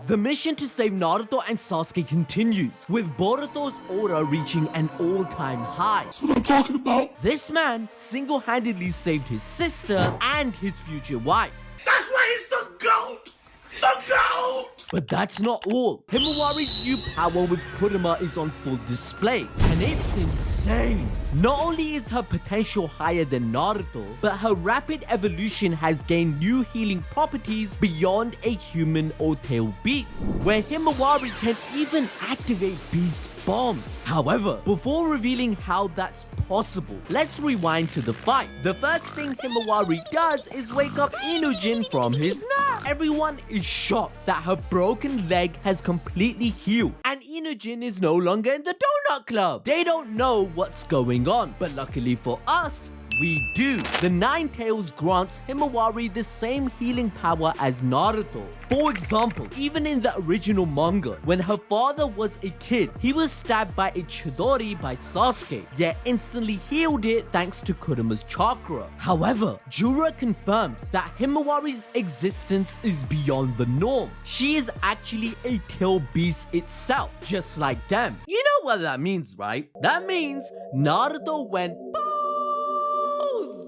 The mission to save Naruto and Sasuke continues, with Boruto's aura reaching an all-time high. That's what I'm talking about. This man single-handedly saved his sister and his future wife. That's why he's the GOAT! The GOAT! But that's not all. Himawari's new power with Kurama is on full display, and it's insane. Not only is her potential higher than Naruto, but her rapid evolution has gained new healing properties beyond a human or tail beast, where Himawari can even activate beast bombs. However, before revealing how that's possible, let's rewind to the fight. The first thing Himawari does is wake up Inujin from his nap. Everyone is shocked that her broken leg has completely healed, and Inujin is no longer in the donut club. They don't know what's going on, but luckily for us, we do. The Nine Tails grants Himawari the same healing power as Naruto. For example, even in the original manga, when her father was a kid, he was stabbed by a Chidori by Sasuke, yet instantly healed it thanks to Kurama's chakra. However, Jura confirms that Himawari's existence is beyond the norm. She is actually a tail beast itself, just like them. You know what that means, right? That means Naruto went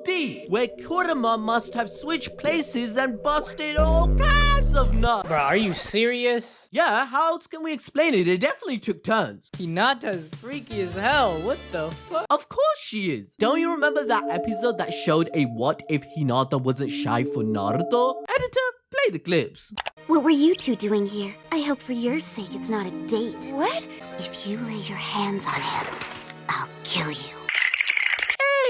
deep, where Kurama must have switched places and busted all kinds of nuts. Bro, are you serious? Yeah, how else can we explain it? It definitely took turns. Hinata's freaky as hell. What the fuck? Of course she is. Don't you remember that episode that showed a what if Hinata wasn't shy for Naruto? Editor, play the clips. What were you two doing here? I hope for your sake it's not a date. What? If you lay your hands on him, I'll kill you.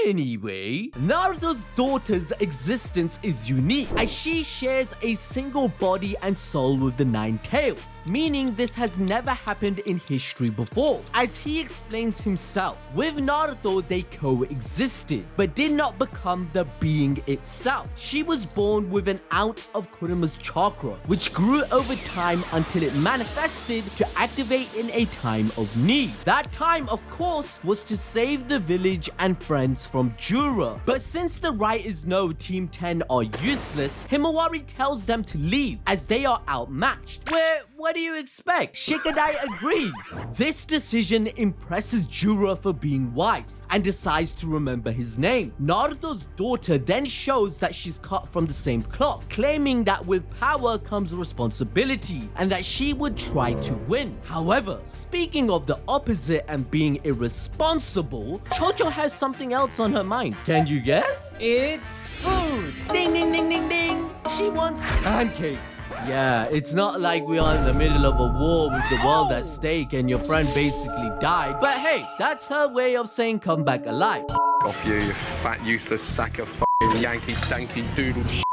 Anyway, Naruto's daughter's existence is unique as she shares a single body and soul with the Nine Tails, meaning this has never happened in history before. As he explains himself, with Naruto they coexisted, but did not become the being itself. She was born with an ounce of Kurama's chakra, which grew over time until it manifested to activate in a time of need. That time, of course, was to save the village and friends from Jura. But since the writers know Team 10 are useless, Himawari tells them to leave as they are outmatched. What do you expect? Shikadai agrees. This decision impresses Jura for being wise and decides to remember his name. Naruto's daughter then shows that she's cut from the same cloth, claiming that with power comes responsibility and that she would try to win. However, speaking of the opposite and being irresponsible, Chocho has something else on her mind. Can you guess? It's food. Ding ding ding ding ding. She wants pancakes. Yeah, it's not like we are in the middle of a war with the world at stake and your friend basically died. But hey, that's her way of saying come back alive. Off you, you fat useless sack of f***ing Yankee danky doodle shit.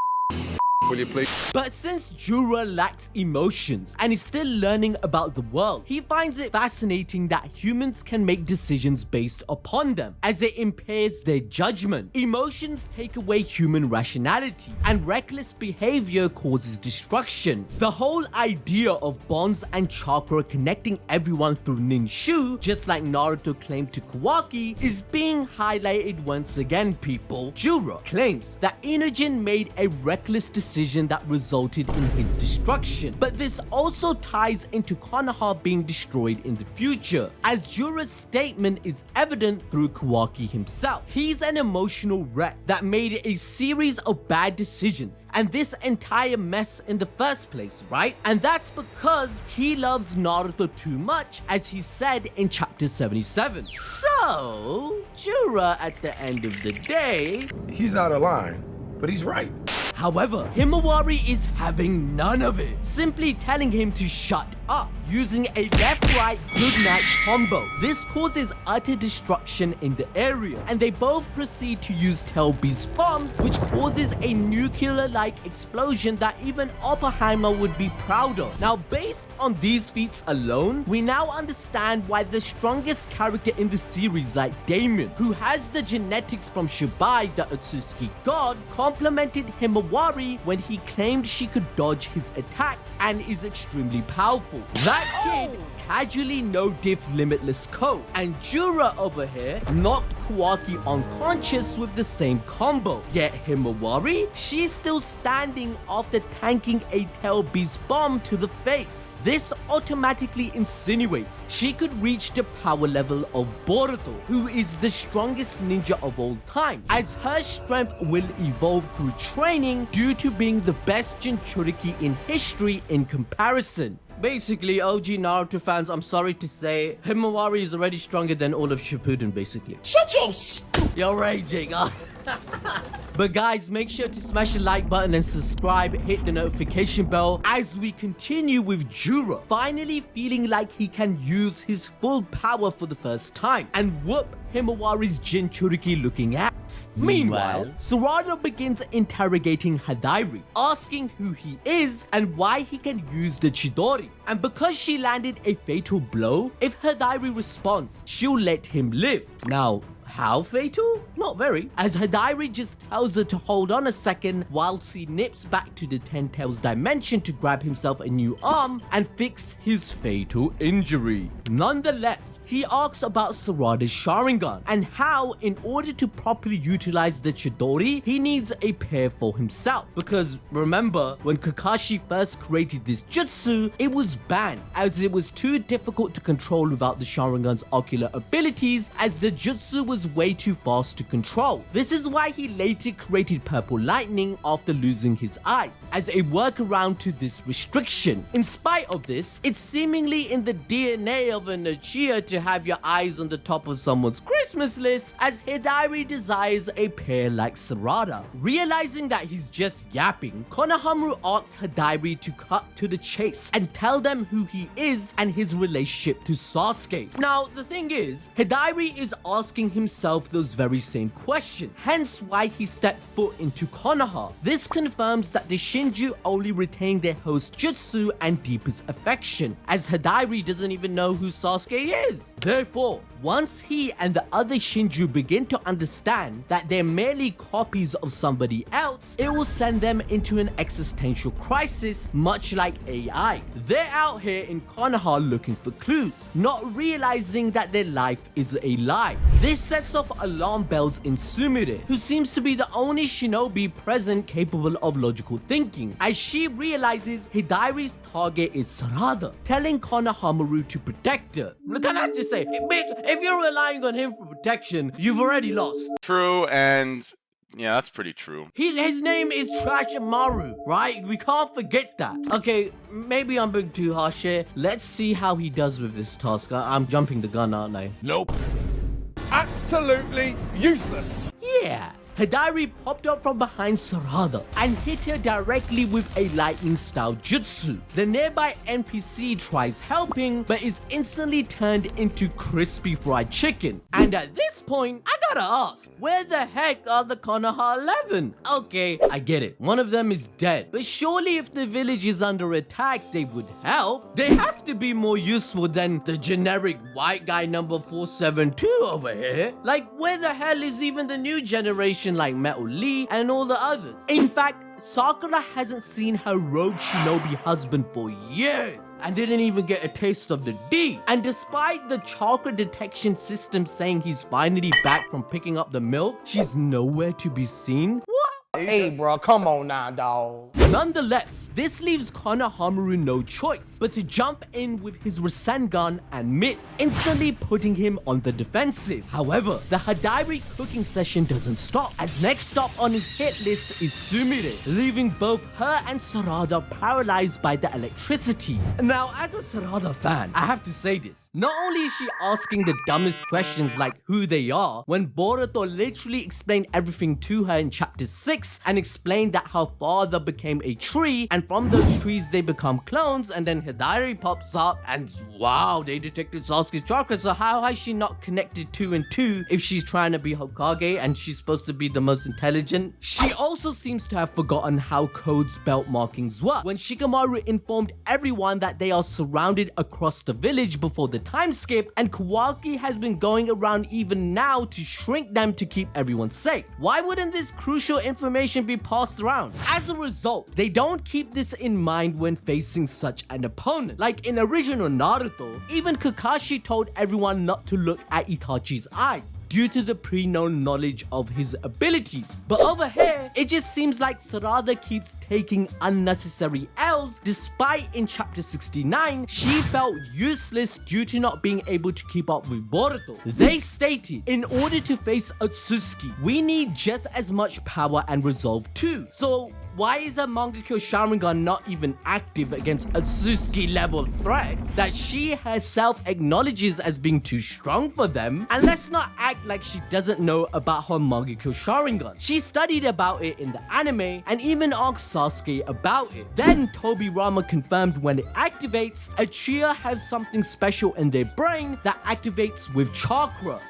Will you please? But since Jura lacks emotions and is still learning about the world, he finds it fascinating that humans can make decisions based upon them, as it impairs their judgment. Emotions take away human rationality, and reckless behavior causes destruction. The whole idea of bonds and chakra connecting everyone through Ninshu, just like Naruto claimed to Kawaki, is being highlighted once again, people. Jura claims that Inujin made a reckless decision that resulted in his destruction, but this also ties into Konoha being destroyed in the future, as Jura's statement is evident through Kawaki himself. He's an emotional wreck that made a series of bad decisions and this entire mess in the first place, right? And that's because he loves Naruto too much, as he said in chapter 77. So, Jura at the end of the day, He's out of line, but he's right. However, Himawari is having none of it, simply telling him to shut up, using a left-right goodnight combo. This causes utter destruction in the area, and they both proceed to use tail beast bombs, which causes a nuclear-like explosion that even Oppenheimer would be proud of. Now, based on these feats alone, we now understand why the strongest character in the series, like Damon, who has the genetics from Shibai, the Utsuki god, complemented Himawari when he claimed she could dodge his attacks and is extremely powerful. Uzuhiko. That kid casually no-diff limitless code, and Jura over here knocked Kawaki unconscious with the same combo. Yet Himawari, she's still standing after tanking a tail beast bomb to the face. This automatically insinuates she could reach the power level of Boruto, who is the strongest ninja of all time, as her strength will evolve through training due to being the best Jinchuriki in history in comparison. Basically, OG Naruto fans, I'm sorry to say, Himawari is already stronger than all of Shippuden, basically. Shut your stupid. You're raging, But guys, make sure to smash the like button and subscribe, hit the notification bell as we continue with Jura, finally feeling like he can use his full power for the first time and whoop Himawari's Jinchuriki looking ass. Meanwhile, Sarada begins interrogating Hadairi, asking who he is and why he can use the Chidori. And because she landed a fatal blow, if Hadairi responds, she'll let him live. Now, how fatal? Not very, as Hadairi just tells her to hold on a second whilst he nips back to the Ten Tails dimension to grab himself a new arm and fix his fatal injury. Nonetheless, he asks about Sarada's Sharingan and how, in order to properly utilize the Chidori, he needs a pair for himself. Because remember, when Kakashi first created this jutsu, it was banned as it was too difficult to control without the Sharingan's ocular abilities, as the jutsu was way too fast to control. This is why he later created Purple Lightning after losing his eyes, as a workaround to this restriction. In spite of this, it's seemingly in the DNA of an Uchiha to have your eyes on the top of someone's Christmas list, as Hadairi desires a pair like Sarada. Realizing that he's just yapping, Konohamaru asks Hadairi to cut to the chase and tell them who he is and his relationship to Sasuke. Now, the thing is, Hadairi is asking himself those very same questions, hence why he stepped foot into Konoha. This confirms that the Shinju only retain their host jutsu and deepest affection, as Hadairi doesn't even know who Sasuke is. Therefore, once he and the other Shinju begin to understand that they're merely copies of somebody else, it will send them into an existential crisis, much like AI. They're out here in Konoha looking for clues, not realizing that their life is a lie. This sets off alarm bells in Sumire, who seems to be the only shinobi present capable of logical thinking, as she realizes Hadairi's target is Sarada, telling Konohamaru to protect her. Can I just say, bitch, if you're relying on him for protection, you've already lost. True, and yeah, that's pretty true. His name is Trashamaru, right? We can't forget that. Okay, maybe I'm being too harsh here. Let's see how he does with this task. I'm jumping the gun, aren't I? Nope. Absolutely useless. Yeah. Hadairi popped up from behind Sarada and hit her directly with a lightning style jutsu. The nearby NPC tries helping, but is instantly turned into crispy fried chicken. And at this point, I gotta ask, where the heck are the Konoha 11? Okay, I get it. One of them is dead, but surely if the village is under attack, they would help. They have to be more useful than the generic white guy number 472 over here. Like, where the hell is even the new generation like Metal Lee and all the others? In fact, Sakura hasn't seen her rogue shinobi husband for years and didn't even get a taste of the D. And despite the chakra detection system saying he's finally back from picking up the milk, she's nowhere to be seen. What? Hey, bro, come on now, dawg. Nonetheless, this leaves Konohamaru no choice but to jump in with his Rasengan and miss, instantly putting him on the defensive. However, the Hadairi cooking session doesn't stop, as next up on his hit list is Sumire, leaving both her and Sarada paralyzed by the electricity. Now, as a Sarada fan, I have to say this. Not only is she asking the dumbest questions like who they are, when Boruto literally explained everything to her in chapter 6, and explained that her father became a tree, and from those trees they become clones, and then Hadairi pops up and wow, they detected Sasuke's chakra. So how has she not connected 2 and 2 if she's trying to be Hokage and she's supposed to be the most intelligent? She also seems to have forgotten how Code's belt markings work, when Shikamaru informed everyone that they are surrounded across the village before the time skip, and Kawaki has been going around even now to shrink them to keep everyone safe. Why wouldn't this crucial information information be passed around. As a result, they don't keep this in mind when facing such an opponent. Like in original Naruto, even Kakashi told everyone not to look at Itachi's eyes due to the pre-known knowledge of his abilities. But over here, it just seems like Sarada keeps taking unnecessary L's, despite in chapter 69, she felt useless due to not being able to keep up with Boruto. They stated, in order to face Otsutsuki, we need just as much power and resolve too. So why is a Mangekyo Sharingan not even active against Otsutsuki level threats that she herself acknowledges as being too strong for them? And let's not act like she doesn't know about her Mangekyo Sharingan. She studied about it in the anime and even asked Sasuke about it. Then Tobirama confirmed when it activates, Uchiha has something special in their brain that activates with chakra.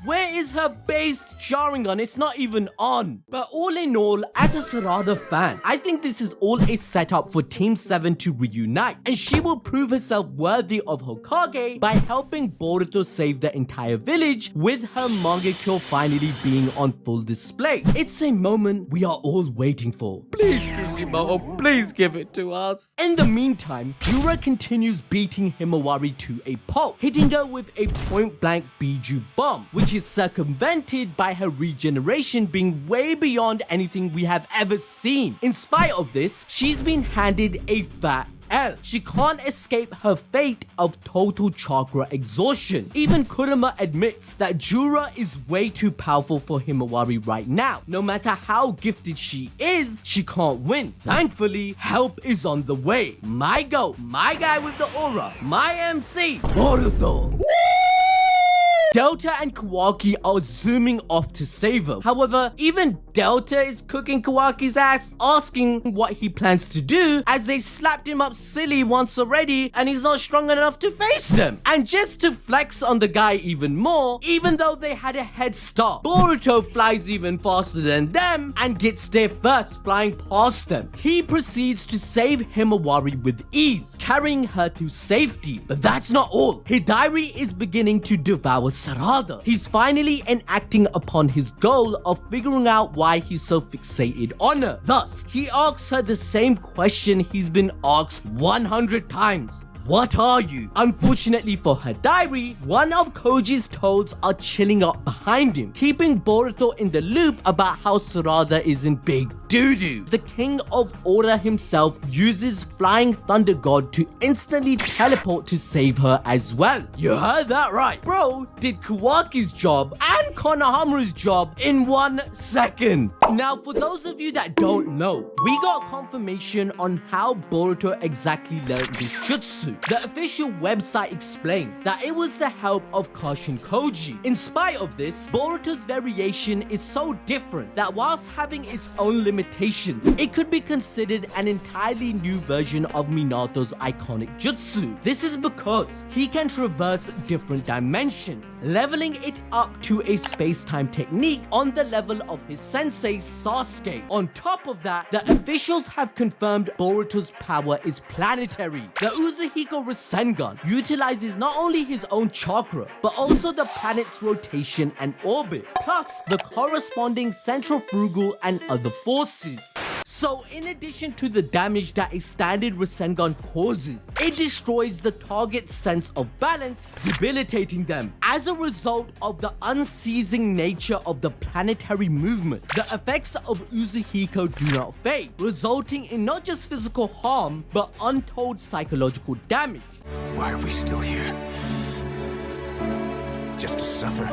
Where is her base Sharingan? It's not even on. But all in all, as a Sarada fan, I think this is all a setup for Team 7 to reunite, and she will prove herself worthy of Hokage by helping Boruto save the entire village, with her Mangekyo finally being on full display. It's a moment we are all waiting for. Please, Kishimoto, please give it to us. In the meantime, Jura continues beating Himawari to a pulp, hitting her with a point-blank Biju bomb, which is circumvented by her regeneration being way beyond anything we have ever seen. In spite of this, she's been handed a fat L. She can't escape her fate of total chakra exhaustion. Even Kurama admits that Jura is way too powerful for Himawari right now. No matter how gifted she is, she can't win. Thankfully, help is on the way. My goat, my guy with the aura, my MC, Boruto. Delta and Kawaki are zooming off to save her. However, even Delta is cooking Kawaki's ass, asking what he plans to do, as they slapped him up silly once already and he's not strong enough to face them. And just to flex on the guy even more, even though they had a head start, Boruto flies even faster than them and gets there first, flying past them. He proceeds to save Himawari with ease, carrying her to safety. But that's not all. Hidari is beginning to devour Sarada. He's finally enacting upon his goal of figuring out why he's so fixated on her. Thus, he asks her the same question he's been asked 100 times. What are you? Unfortunately for her diary, one of Koji's toads are chilling up behind him, keeping Boruto in the loop about how Sarada is in big doo-doo. The King of Order himself uses Flying Thunder God to instantly teleport to save her as well. You heard that right. Bro did Kawaki's job and Konohamaru's job in 1 second. Now, for those of you that don't know, we got confirmation on how Boruto exactly learned this jutsu. The official website explained that it was the help of Kashin Koji. In spite of this, Boruto's variation is so different that whilst having its own limitations, it could be considered an entirely new version of Minato's iconic jutsu. This is because he can traverse different dimensions, leveling it up to a space-time technique on the level of his sensei Sasuke. On top of that, the officials have confirmed Boruto's power is planetary. The Uzuhiko Rasengan utilizes not only his own chakra, but also the planet's rotation and orbit, plus the corresponding centrifugal and other forces. So in addition to the damage that a standard Rasengan causes, it destroys the target's sense of balance, debilitating them. As a result of the unceasing nature of the planetary movement, the effects of Uzuhiko do not fade, resulting in not just physical harm, but untold psychological damage. Why are we still here? Just to suffer?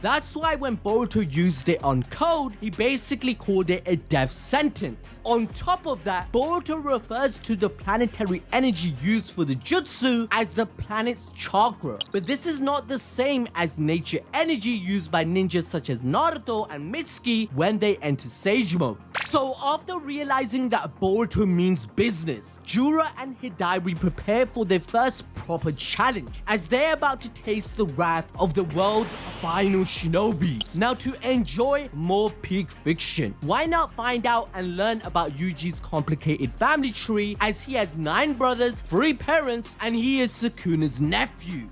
That's why when Boruto used it on Code, he basically called it a death sentence. On top of that, Boruto refers to the planetary energy used for the jutsu as the planet's chakra. But this is not the same as nature energy used by ninjas such as Naruto and Mitsuki when they enter Sage Mode. So after realizing that Boruto means business, Jura and Hidari prepare for their first proper challenge, as they're about to taste the wrath of the world's final shinobi. Now, to enjoy more peak fiction, why not find out and learn about Yuji's complicated family tree, as he has 9 brothers, 3 parents, and he is Sukuna's nephew.